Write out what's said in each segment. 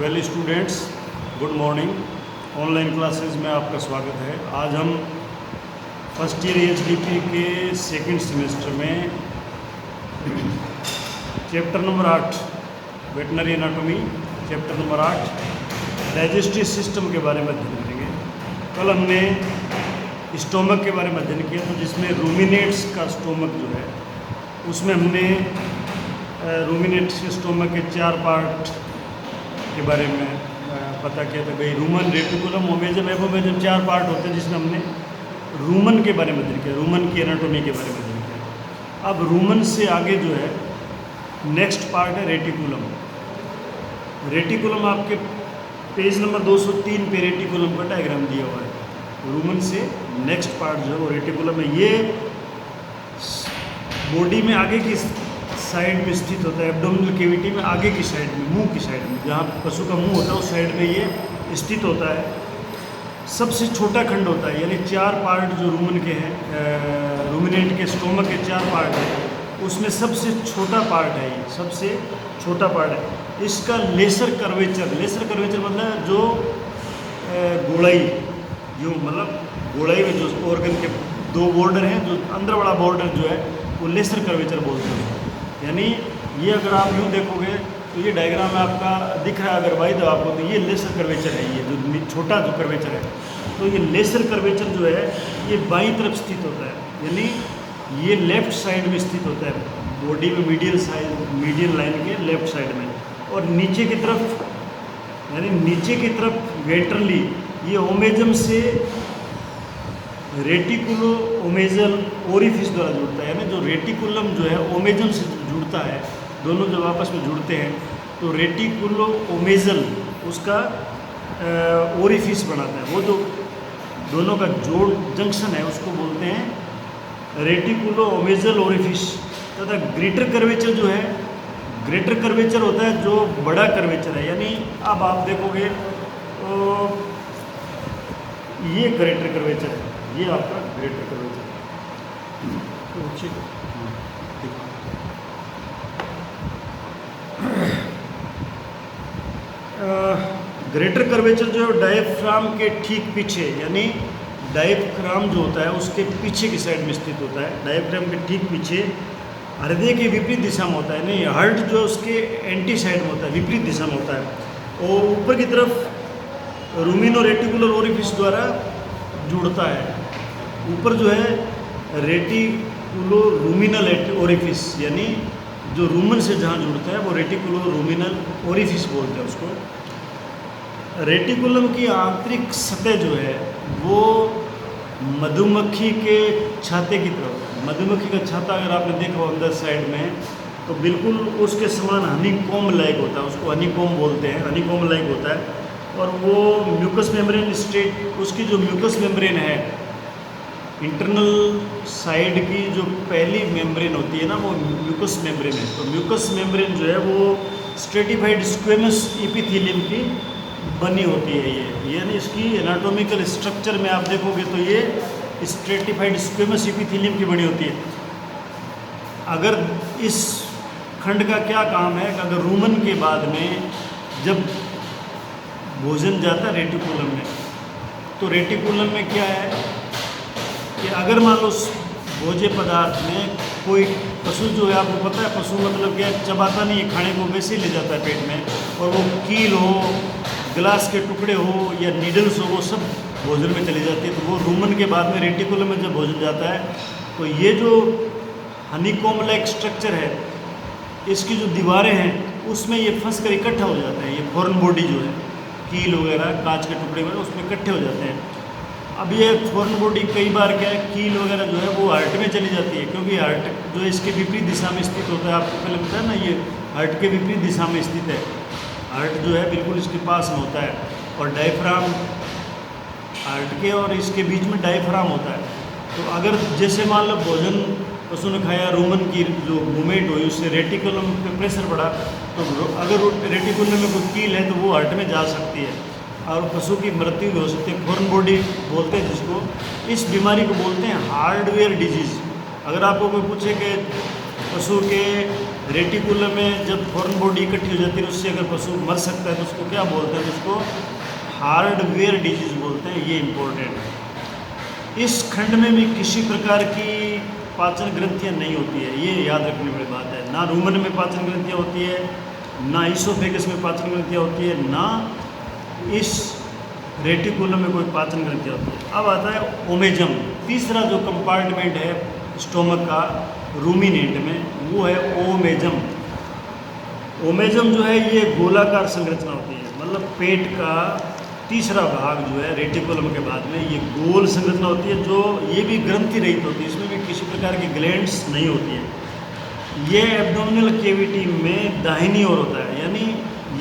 Well students, good morning. Online classes में आपका स्वागत है। आज हम फर्स्ट ईयर एचडीपी के सेकंड सेमेस्टर में chapter number 8 veterinary anatomy, chapter number 8 digestive system के बारे में अध्ययन करेंगे। कल हमने स्टोमक के बारे में अध्ययन किया, तो जिसमें रूमिनेट्स का स्टोमक जो है उसमें हमने रूमिनेट्स के स्टोमक के 4 पार्ट के बारे में पता किया था। भाई रूमन, रेटिकुलम, ओमेजम, एपोमेजम 4 पार्ट होते हैं, जिसमें हमने रूमन के बारे में अध्ययन किया, रूमन की एनाटॉमी के बारे में अध्ययन किया। अब रूमन से आगे जो है नेक्स्ट पार्ट है रेटिकुलम। रेटिकुलम आपके पेज नंबर 203 पे रेटिकुलम का डायग्राम दिया हुआ है। रूमन से नेक्स्ट पार्ट जो है वो रेटिकुलम है। ये बॉडी में आगे की साइड में स्थित होता है, एब्डोमिनल कैविटी में आगे की साइड में, मुंह की साइड में, जहाँ पशु का मुंह होता है उस साइड में ये स्थित होता है। सबसे छोटा खंड होता है, यानी 4 पार्ट जो रूमन के हैं, रूमिनेंट के स्टोमक के 4 पार्ट हैं, उसमें सबसे छोटा पार्ट है, ये सबसे छोटा पार्ट है। इसका लेसर कर्वेचर मतलब जो गोलाई, यूँ मतलब गोलाई में जो ऑर्गन के 2 बॉर्डर हैं, जो अंदर वाला बॉर्डर जो है वो लेसर कर्वेचर बोलते हैं। यानी ये अगर आप यूँ देखोगे तो ये डायग्राम में आपका दिख रहा है, अगर वाई दो आपको, तो ये लेसर कर्वेचर है, ये जो छोटा जो कर्वेचर है। तो ये लेसर कर्वेचर जो है ये बाईं तरफ स्थित होता है, यानी ये लेफ्ट साइड में स्थित होता है बॉडी में, मीडियन लाइन के लेफ्ट साइड में। और नीचे की तरफ, यानी नीचे की तरफ वेंट्रली ये ओमेजम से रेटिकुलो ओमेजल ओरिफिस द्वारा जुड़ता है। यानी जो रेटिकुलम जो है ओमेजम से जुड़ता है, दोनों जब आपस में जुड़ते हैं तो रेटिकुलो ओमेजल उसका ओरिफिस बनाता है। वो जो दोनों का जोड़ जंक्शन है उसको बोलते हैं रेटिकुलो ओमेजल ओरिफिस। तथा ग्रेटर कर्वेचर जो है, ग्रेटर कर्वेचर होता है जो बड़ा कर्वेचर है। यानी अब आप देखोगे तो ये ग्रेटर कर्वेचर है, ये आपका ग्रेटर कर्वेचर है। ग्रेटर कर्वेचर जो है डायफ्राम के ठीक पीछे, यानी डायफ्राम जो होता है उसके पीछे की साइड में स्थित होता है। डायफ्राम के ठीक पीछे हृदय के विपरीत दिशा में होता है, यानी हार्ट जो है उसके एंटी साइड में होता है, विपरीत दिशा में होता है। और ऊपर की तरफ रूमिनो रेटिकुलर ओरिफिस द्वारा जुड़ता है। ऊपर जो है रेटिकुलो रूमिनल ओरिफिस, यानी जो रूमन से जहाँ जुड़ता है वो रेटिकुलो रूमिनल ओरिफिस बोलते हैं उसको। रेटिकुलम की आंतरिक सतह जो है वो मधुमक्खी के छाते की तरफ, मधुमक्खी का छाता अगर आपने देखा हो अंदर साइड में, तो बिल्कुल उसके समान हनीकॉम्ब लाइक होता है, उसको हनीकॉम्ब बोलते हैं, हनीकॉम्ब लाइक होता है। और वो म्यूकस मेम्ब्रेन स्टेट, उसकी जो म्यूकस मेम्ब्रेन है इंटरनल साइड की जो पहली मेम्ब्रेन होती है ना, वो म्यूकस मेम्ब्रेन है। तो म्यूकस मेम्ब्रेन जो है वो स्ट्रेटिफाइड स्क्वेमस एपिथेलियम की बनी होती है ये, यानी इसकी एनाटॉमिकल स्ट्रक्चर में आप देखोगे तो ये स्ट्रेटिफाइड स्क्वेमस एपिथेलियम की बनी होती है। अगर इस खंड का क्या काम है कि अगर रूमन के बाद में जब भोजन जाता है रेटिकुलम में, तो रेटिकुलम में क्या है कि अगर मान लो भोज्य पदार्थ में कोई पशु जो है, आपको पता है पशु मतलब क्या चबाता नहीं है, खाने को वैसे ही ले जाता है पेट में, और वो कील हो, गिलास के टुकड़े हो या नीडल्स हो, वो सब भोजन में चली जाती है। तो वो रूमन के बाद में रेटिकुलम में जब भोजन जाता है तो ये जो हनीकॉम्ब लाइक स्ट्रक्चर है, इसकी जो दीवारें हैं उसमें ये फंस कर इकट्ठा हो जाता है। ये फॉरेन बॉडी जो है, कील वगैरह, कांच के टुकड़े वगैरह उसमें इकट्ठे हो जाते हैं। अब ये फॉरेन बॉडी कई बार क्या है, कील वगैरह जो है वो हार्ट में चली जाती है, क्योंकि हार्ट जो है इसके विपरीत दिशा में स्थित होता है। आपको पहले पता है ना, ये हार्ट के विपरीत दिशा में स्थित है। हार्ट जो है बिल्कुल इसके पास में होता है, और डायफ्राम हार्ट के और इसके बीच में डायफ्राम होता है। तो अगर जैसे मान लो भोजन पशु ने खाया, रूमन की जो मूवमेंट हुई उससे रेटिकुलम पे प्रेशर बढ़ा, तो अगर रेटिकुलम में कोई कील है तो वो हार्ट में जा सकती है और पशु की मृत्यु भी हो सकती है। फॉरेन बॉडी बोलते हैं जिसको, इस बीमारी को बोलते हैं हार्डवेयर डिजीज़। अगर आपको कोई पूछे कि पशु के रेटिकुलम में जब फॉरेन बॉडी इकट्ठी हो जाती है उससे अगर पशु मर सकता है तो उसको क्या बोलते हैं, तो उसको हार्डवेयर डिजीज बोलते हैं। ये इम्पोर्टेंट है। इस खंड में भी किसी प्रकार की पाचन ग्रंथियाँ नहीं होती है, ये याद रखने वाली बात है। ना रूमन में पाचन ग्रंथियाँ होती है, ना इसोफेगस में पाचन ग्रंथियाँ होती है, ना इस रेटिकुलम में कोई पाचन ग्रंथियाँ होती है। अब आता है ओमेजम, तीसरा जो कंपार्टमेंट है स्टोमक का रूमिनेंट में, वो है ओमेजम। ओमेजम जो है ये गोलाकार संरचना होती है, मतलब पेट का तीसरा भाग जो है रेटिकुलम के बाद में ये गोल संरचना होती है, जो ये भी ग्रंथि रहित होती है, इसमें भी किसी प्रकार की ग्लैंड्स नहीं होती है। ये एब्डोमिनल कैविटी में दाहिनी ओर होता है, यानी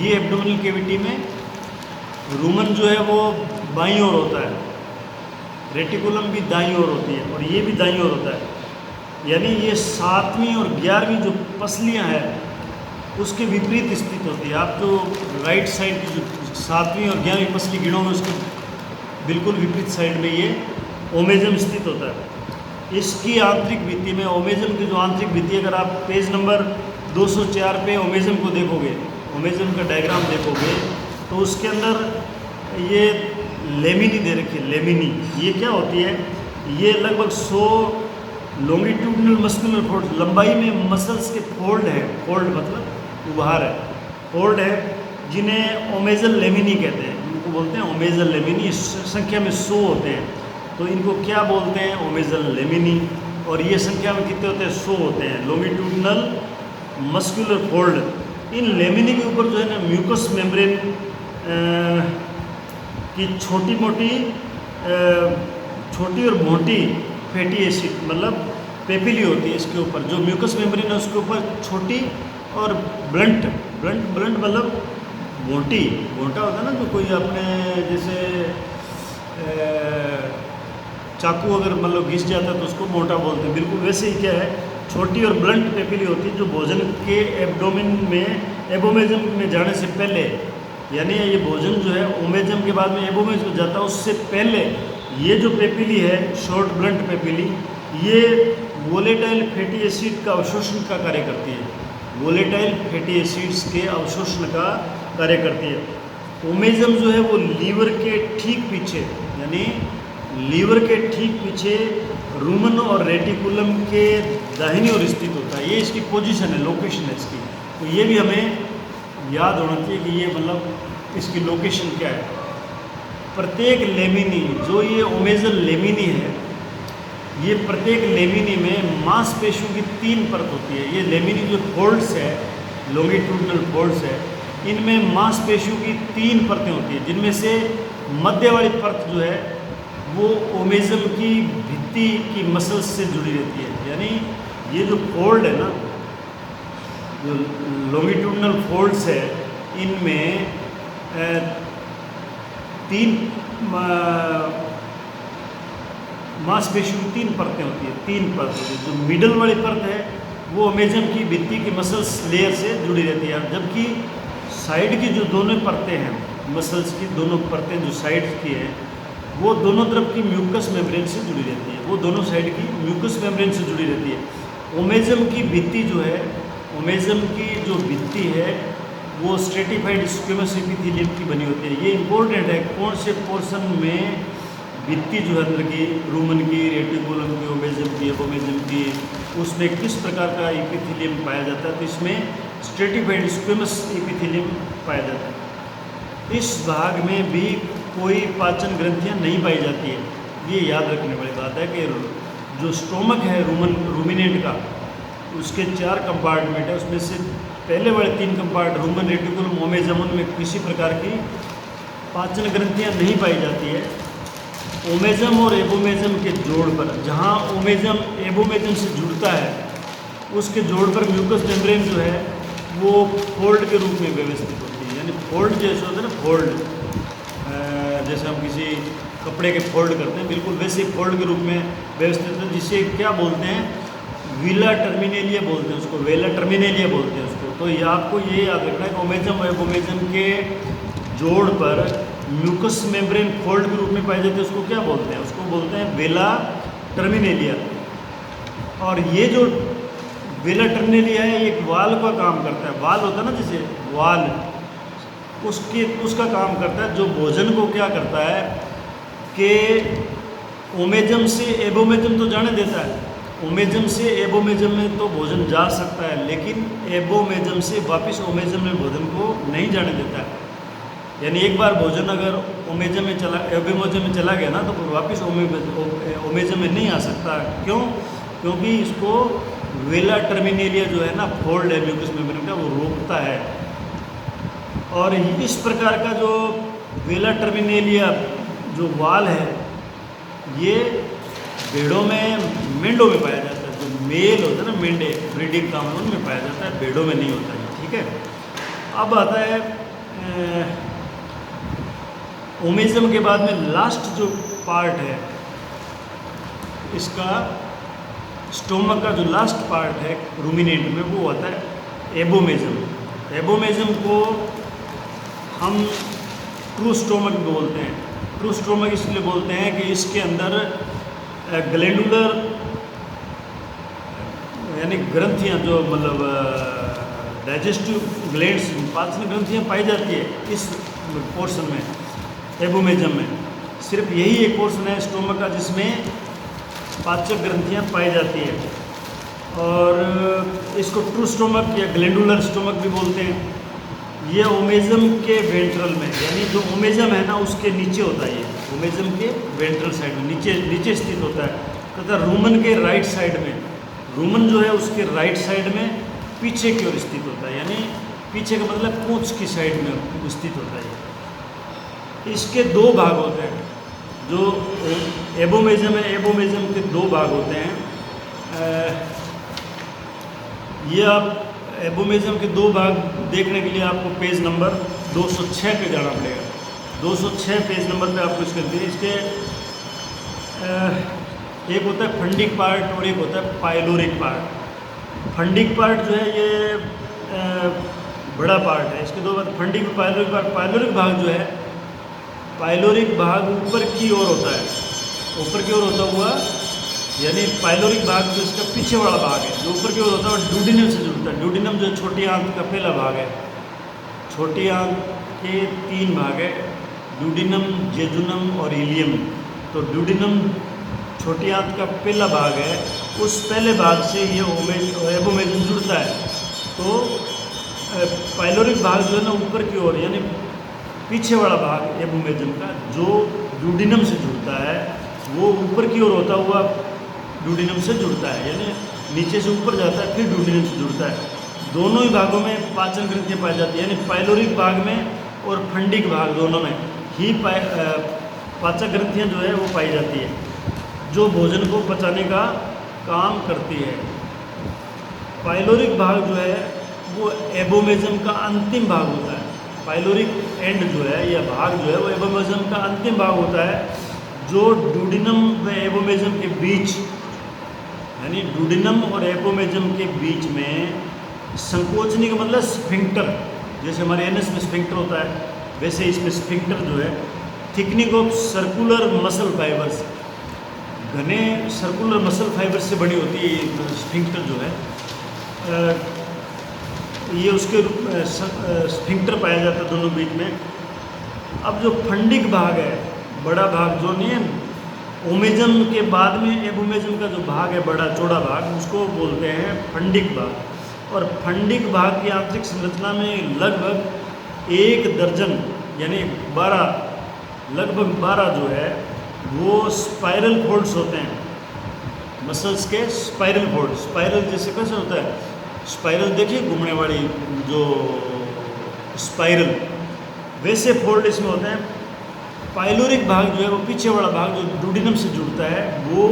ये एब्डोमिनल कैविटी में रूमन जो है वो बाईं ओर होता है, रेटिकुलम भी दाईं ओर होती है और ये भी दाईं ओर होता है। यानी ये 7वीं और 11वीं जो पसलियाँ हैं उसके विपरीत स्थित होती है। आप जो राइट साइड की जो 7वीं और 11वीं पसली गिनोगे उसके बिल्कुल विपरीत साइड में ये ओमेजम स्थित होता है। इसकी आंतरिक भित्ति में ओमेजम की जो आंतरिक भित्ति, अगर आप पेज नंबर 204 पे ओमेजम को देखोगे, ओमेजम का डायग्राम देखोगे, तो उसके अंदर ये लेमिनी दे रखी है। लेमिनी ये क्या होती है, ये लगभग 100 लॉन्गिट्यूडनल मस्कुलर फोल्ड, लंबाई में मसल्स के फोल्ड है, फोल्ड मतलब उभार है, फोल्ड है, जिन्हें ओमेजल लेमिनी कहते हैं। इनको बोलते हैं ओमेजल लेमिनी। इस संख्या में 100 होते हैं, तो इनको क्या बोलते हैं, ओमेजल लेमिनी। और ये संख्या में कितने होते हैं, 100 होते हैं लॉन्गिट्यूडनल मस्कुलर फोल्ड। इन लेमिनी के ऊपर जो है ना म्यूकस मेम्ब्रेन की छोटी और मोटी फैटी एसिड मतलब पेपिली होती है इसके ऊपर। जो म्यूकस मेम्ब्रेन है उसके ऊपर छोटी और ब्लंट मतलब मोटी, मोटा होता है ना, जो कोई अपने जैसे चाकू अगर मतलब घिस जाता है तो उसको मोटा बोलते हैं, बिल्कुल वैसे ही क्या है, छोटी और ब्लंट पेपिली होती है, जो भोजन के एब्डोमेन में एबोमेजम में जाने से पहले, यानी ये भोजन जो है ओमेजम के बाद में एबोमेजम में जाता है, उससे पहले ये जो पेपिली है, शॉर्ट ब्लंट पेपिली, ये वोलेटाइल फैटी एसिड का अवशोषण का कार्य करती है। वोलेटाइल फैटी एसिड्स के अवशोषण का कार्य करती है। ओमेजम जो है वो लीवर के ठीक पीछे, यानी लीवर के ठीक पीछे रूमन और रेटिकुलम के दाहिनी ओर स्थित होता है। ये इसकी पोजीशन है, लोकेशन है इसकी। तो ये भी हमें याद होना चाहिए कि ये मतलब इसकी लोकेशन क्या है। प्रत्येक लेमिनी, जो ये ओमेजल लेमिनी है, ये प्रत्येक लेमिनी में मांसपेशियों की 3 परत होती है। ये लेमिनी जो फोल्ड्स है, लॉन्गिट्यूडनल फोल्ड्स है, इनमें मांसपेशियों की 3 परतें होती है, जिनमें से मध्य वाली परत जो है वो ओमेजम की भित्ति की मसल्स से जुड़ी रहती है। यानी ये जो फोल्ड है ना, जो लॉन्गिट्यूडनल फोल्ड्स है, इनमें 3 मांसपेशियों की 3 परतें होती है, 3 परत होती है। जो मिडल वाली परत है वो ओमेजम की भित्ति की मसल्स लेयर से जुड़ी रहती है, जबकि साइड की जो दोनों परतें हैं, मसल्स की दोनों परतें जो साइड की है, वो दोनों तरफ की म्यूकस मेम्ब्रेन से जुड़ी रहती है, वो दोनों साइड की म्यूकस मेम्ब्रेन से जुड़ी रहती है। ओमेजम की भित्ति जो है, ओमेजम की जो भित्ति है वो स्ट्रेटिफाइड स्क्वेमस एपिथेलियम की बनी होती है। ये इंपॉर्टेंट है, कौन से पोर्शन में भित्ति जो है अंदर की, रूमन की, रेटिकुलम की, ओमेजम की, एपोमेजम की, उसमें किस प्रकार का एपिथेलियम पाया जाता है, तो इसमें स्ट्रेटिफाइड स्क्वेमस एपिथेलियम पाया जाता है। इस भाग में भी कोई पाचन ग्रंथियाँ नहीं पाई जाती है। ये याद रखने वाली बात है कि जो स्टोमक है रूमिनेंट का, उसके 4 कंपार्टमेंट है, उसमें से पहले वाले 3 कंपार्ट रूमन, रेटिकुलम, ओमेजम, उनमें किसी प्रकार की पाचन ग्रंथियाँ नहीं पाई जाती है। ओमेजम और एबोमेजम के जोड़ पर, जहाँ ओमेजम एबोमेजम से जुड़ता है, उसके जोड़ पर म्यूकस मेम्ब्रेन जो है वो फोल्ड के रूप में व्यवस्थित होती है। यानी फोल्ड जैसे होता है ना, फोल्ड जैसे हम किसी कपड़े के फोल्ड करते हैं, बिल्कुल वैसे फोल्ड के रूप में व्यवस्थित है, जिसे क्या बोलते हैं, वीला टर्मिनेलिया बोलते हैं उसको, वेला टर्मिनेलिया बोलते हैं उसको। तो ये आपको ये याद रखना है कि ओमेजम और एबोमेजम के जोड़ पर म्यूकस मेम्ब्रेन फोल्ड के रूप में पाई जाती है, उसको क्या बोलते हैं, उसको बोलते हैं वेला टर्मिनेलिया। और ये जो वेला टर्नेलिया है, एक वाल का काम करता है। वाल होता है ना, जैसे वाल, उसका काम करता है, जो भोजन को क्या करता है कि ओमेजम से एबोमेजम तो जाने देता है, ओमेजम से एबोमेजम में तो भोजन जा सकता है, लेकिन एबोमेजम से वापस ओमेजम में भोजन को नहीं जाने देता है। यानी एक बार भोजन अगर एबोमेजम में चला गया ना, तो फिर वापस ओमेजम में नहीं आ सकता। क्यों? क्योंकि इसको वेला टर्मिनेलिया जो है ना, फोल्ड है म्यूकस मेम्ब्रेन का, वो रोकता है। और इस प्रकार का जो वेला टर्मिनेलिया जो वाल है, ये भेड़ों में, मेंढों में पाया जाता है। जो मेल होता है ना, मेंढे ब्रीडिंग काम है, उनमें पाया जाता है, भेड़ों में नहीं होता है। ठीक है। अब आता है ओमेजम के बाद में लास्ट जो पार्ट है इसका, स्टोमक का जो लास्ट पार्ट है रूमिनेंट में, वो होता है एबोमेजम। एबोमेजम को हम ट्रू स्टोमक बोलते हैं। ट्रू स्टोमक इसलिए बोलते हैं कि इसके अंदर ग्लैंडुलर यानी ग्रंथियाँ, जो मतलब डाइजेस्टिव ग्लैंड्स, पाचन ग्रंथियाँ पाई जाती है इस पोर्शन में, एबोमेजम में। सिर्फ यही एक पोर्शन है स्टोमक का जिसमें पाचक ग्रंथियाँ पाई जाती है, और इसको ट्रू स्टोमक या ग्लैंडुलर स्टोमक भी बोलते हैं। ये ओमेजम के वेंट्रल में, यानी जो ओमेजम है ना उसके नीचे होता है, ये ओमेजम के वेंट्रल साइड में नीचे स्थित होता है, तथा रूमन के राइट साइड में, रूमन जो है उसके राइट साइड में पीछे की ओर स्थित होता है, यानी पीछे का मतलब पूंछ की साइड में स्थित होता है। इसके दो भाग होते हैं, जो एबोमेजम है, एबोमेजम के दो भाग होते हैं। ये आप एबोमेजम के दो भाग देखने के लिए आपको पेज नंबर 206 पे जाना पड़ेगा। 206 पेज नंबर पे आपको इसके एक होता है फंडिक पार्ट और एक होता है पाइलोरिक पार्ट। फंडिक पार्ट जो है ये बड़ा पार्ट है। इसके दो बात, फंडिक और पाइलोरिक पार्ट। पाइलोरिक भाग जो है, पाइलोरिक भाग ऊपर की ओर होता है, ऊपर की ओर होता हुआ, यानी पाइलोरिक भाग जो इसका पीछे वाला भाग है, जो ऊपर की ओर होता है, और ड्यूडिनम से जुड़ता है। ड्यूडिनम जो छोटी आंत का पहला भाग है। छोटी आंत के 3 भाग है, ड्यूडिनम, जेजुनम और इलियम। तो ड्यूडिनम छोटी आंत का पहला भाग है, उस पहले भाग से ये एबोमेजम जुड़ता है। तो पाइलोरिक भाग जो है ना ऊपर की ओर, यानी पीछे वाला भाग एबोमेजम का, जो ड्यूडिनम से जुड़ता है, वो ऊपर की ओर होता हुआ ड्यूडिनम से जुड़ता है, यानी नीचे से ऊपर जाता है, फिर ड्यूडिनम से जुड़ता है। दोनों ही भागों में पाचन ग्रंथियाँ पाई जाती है, यानी पाइलोरिक भाग में और फंडिक भाग दोनों में ही पाचक ग्रंथियाँ जो है वो पाई जाती है, जो भोजन को पचाने का काम करती है। पाइलोरिक भाग जो है वो एबोमेजम का अंतिम भाग होता है। पाइलोरिक एंड जो है, यह भाग जो है वो एबोमेजम का अंतिम भाग होता है, जो ड्यूडिनम व एबोमेजम के बीच, यानी ड्यूडिनम और एबोमेजम के बीच में संकोचनी का मतलब स्फिंक्टर, जैसे हमारे एनस में स्फिंक्टर होता है, वैसे इसमें स्फिंक्टर जो है thickening of circular muscle fibres, घने सर्कुलर मसल फाइबर से बनी होती है स्फिंक्टर जो है, ये उसके स्फिंक्टर पाया जाता है दोनों बीच में। अब जो फंडिक भाग है, बड़ा भाग जो नहीं है, ओमेजम के बाद में एबोमेजम का जो भाग है, बड़ा चौड़ा भाग, उसको बोलते हैं फंडिक भाग। और फंडिक भाग की आंतरिक संरचना में लगभग 1 दर्जन यानी 12, लगभग 12 जो है वो स्पाइरल फोल्ड्स होते हैं, मसल्स के स्पाइरल फोल्ड। स्पाइरल जैसे कैसे होता है, स्पाइरल देखिए घूमने वाली जो स्पाइरल, वैसे फोल्ड इसमें होते हैं। पाइलोरिक भाग जो है वो पीछे वाला भाग जो ड्यूडिनम से जुड़ता है, वो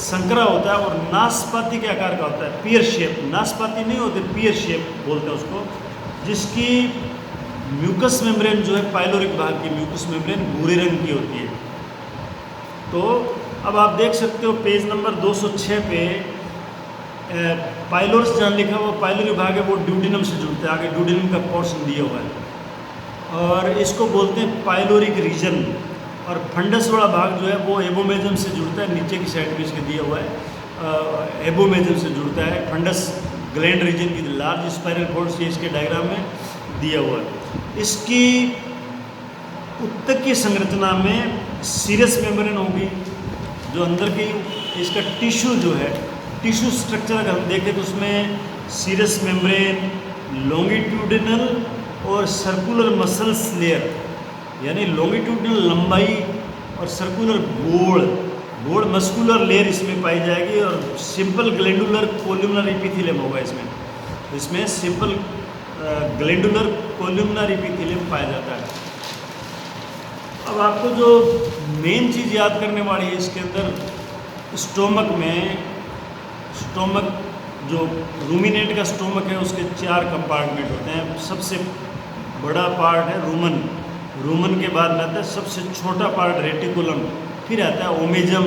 संकरा होता है और नाशपाती के आकार का होता है, पियर शेप। नाशपाती नहीं होते, पियर शेप बोलते हैं उसको, जिसकी म्यूकस मेम्ब्रेन जो है पाइलोरिक भाग की म्यूकस मेम्ब्रेन भूरे रंग की होती है। तो अब आप देख सकते हो पेज नंबर 206 पे पाइलोरस जहाँ लिखा हुआ पाइलोरिक भाग है वो ड्यूडिनम से जुड़ता है, आगे ड्यूडिनम का पोर्शन दिया हुआ है, और इसको बोलते हैं पाइलोरिक रीजन। और फंडस वाला भाग जो है वो एबोमेजम से जुड़ता है, नीचे की साइड में इसके दिया हुआ है, एबोमेजम से जुड़ता है। Fundus gland region with large spiral cords, ये इसके डायग्राम में दिया हुआ है। इसकी ऊतक की संरचना में सीरस मेम्ब्रेन होगी, जो अंदर की इसका टिश्यू जो है, टिश्यू स्ट्रक्चर अगर हम देखें तो उसमें सीरस मेम्ब्रेन, लॉन्गिट्यूडिनल और सर्कुलर मसल्स लेयर, यानी लॉन्गिट्यूडिनल लंबाई और सर्कुलर गोड़ मस्कुलर लेयर इसमें पाई जाएगी, और सिंपल ग्लैंडुलर कोल्यूमनर एपिथेलियम होगा इसमें सिंपल ग्लैंडुलर कोल्यूमनर एपिथेलियम पाया जाता है। अब आपको जो मेन चीज़ याद करने वाली है इसके अंदर, स्टोमक जो रूमिनेट का स्टोमक है उसके 4 कंपार्टमेंट होते हैं। सबसे बड़ा पार्ट है रूमन के बाद में आता है सबसे छोटा पार्ट रेटिकुलम, फिर आता है ओमेजम,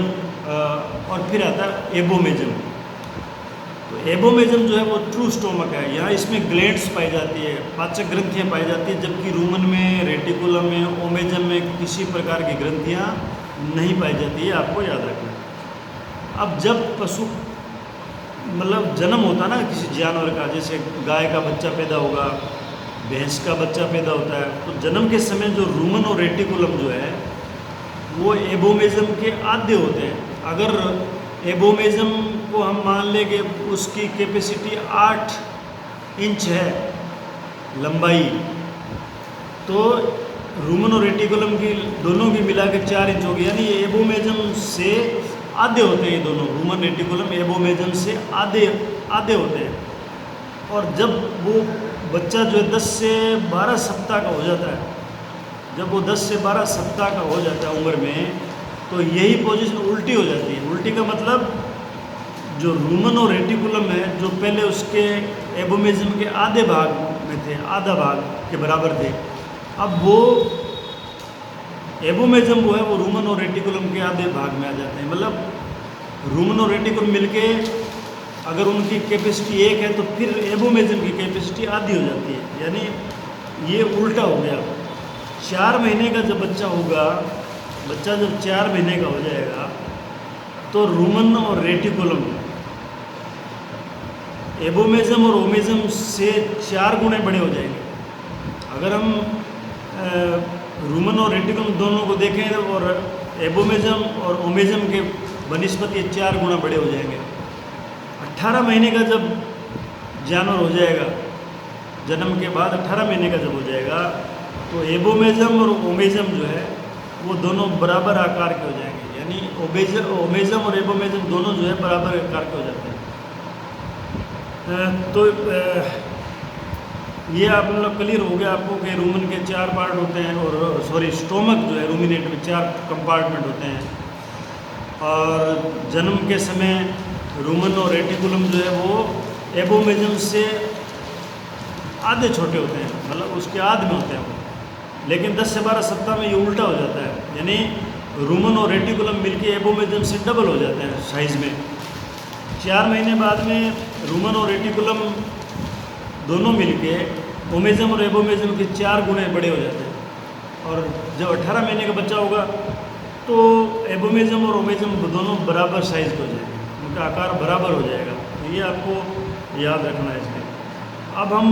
और फिर आता है एबोमेजम। तो एबोमेजम जो है वो ट्रू स्टोमक है, यहाँ इसमें ग्लैंड्स पाई जाती है, पाचक ग्रंथियाँ पाई जाती है, जबकि रूमन में, रेटिकुलम में, ओमेजम में किसी प्रकार की ग्रंथियाँ नहीं पाई जाती है, आपको याद रखना है। अब जब पशु मतलब जन्म होता है ना किसी जानवर का, जैसे गाय का बच्चा पैदा होगा, भैंस का बच्चा पैदा होता है, तो जन्म के समय जो रूमन और रेटिकुलम जो है वो एबोमेजम के आधे होते हैं। अगर एबोमेजम को हम मान लें कि उसकी कैपेसिटी 8 इंच है लंबाई, तो रूमन और रेटिकुलम की दोनों की मिला के 4 इंच होगी, यानी एबोमेजम से आधे होते हैं ये दोनों, रूमन रेटिकुलम एबोमेजम से आधे होते हैं। और जब वो बच्चा जो है 10 से 12 सप्ताह का हो जाता है, जब वो 10 से 12 सप्ताह का हो जाता है उम्र में, तो यही पोजीशन उल्टी हो जाती है। उल्टी का मतलब जो रूमन और रेटिकुलम है, जो पहले उसके एबोमेजम के आधे भाग में थे, आधा भाग के बराबर थे, अब वो एबोमेजम वो है वो रूमन और रेटिकुलम के आधे भाग में आ जाते हैं। मतलब रूमन और रेटिकुलम मिलके अगर उनकी कैपेसिटी 1 है तो फिर एबोमेजम की कैपेसिटी आधी हो जाती है, यानी ये उल्टा हो गया। 4 महीने का जब बच्चा होगा, बच्चा जब 4 महीने का हो जाएगा तो रूमन और रेटिकुलम एबोमेजम और ओमेजम से 4 गुने बड़े हो जाएंगे। अगर हम रूमन और रेटिकुलम दोनों को देखें और एबोमेजम और ओमेजम के बनिस्बत ये 4 गुना बड़े हो जाएंगे। 18 महीने का जब जानवर हो जाएगा, जन्म के बाद 18 महीने का जब हो जाएगा, तो एबोमेजम और ओमेजम जो है वो दोनों बराबर आकार के हो जाएंगे, यानी ओमेजम और एबोमेजम दोनों जो है बराबर आकार के हो जाते हैं। तो ये आप लोग क्लियर हो गया आपको कि रूमन के 4 पार्ट होते हैं, और स्टोमक जो है रूमिनेट में 4 कंपार्टमेंट होते हैं, और जन्म के समय रूमन और रेटिकुलम जो है वो एबोमेजम से आधे छोटे होते हैं, मतलब उसके आध में होते हैं वो। लेकिन 10 से 12 सप्ताह में ये उल्टा हो जाता है, यानी रूमन और रेटिकुलम मिलके एबोमेजम से डबल हो जाते हैं साइज़ में। 4 महीने बाद में रूमन और रेटिकुलम दोनों मिलके ओमेजम और एबोमेजम के 4 गुने बड़े हो जाते हैं। और जब 18 महीने का बच्चा होगा तो एबोमेजम और ओमेजम दोनों बराबर साइज़ के हो जाएंगे, उनका आकार बराबर हो जाएगा। तो ये आपको याद रखना है इसमें। अब हम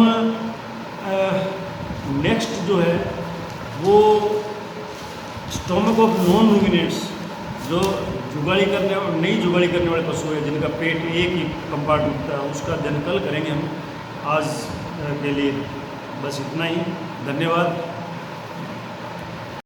नेक्स्ट जो है वो स्टोमक ऑफ नॉन रूमिनेट्स, जो जुगाड़ी करने और नहीं जुगाड़ी करने वाले पशु है जिनका पेट एक ही कंपार्टमेंट था, उसका अध्ययन कल करेंगे हम। आज के लिए बस इतना ही, धन्यवाद।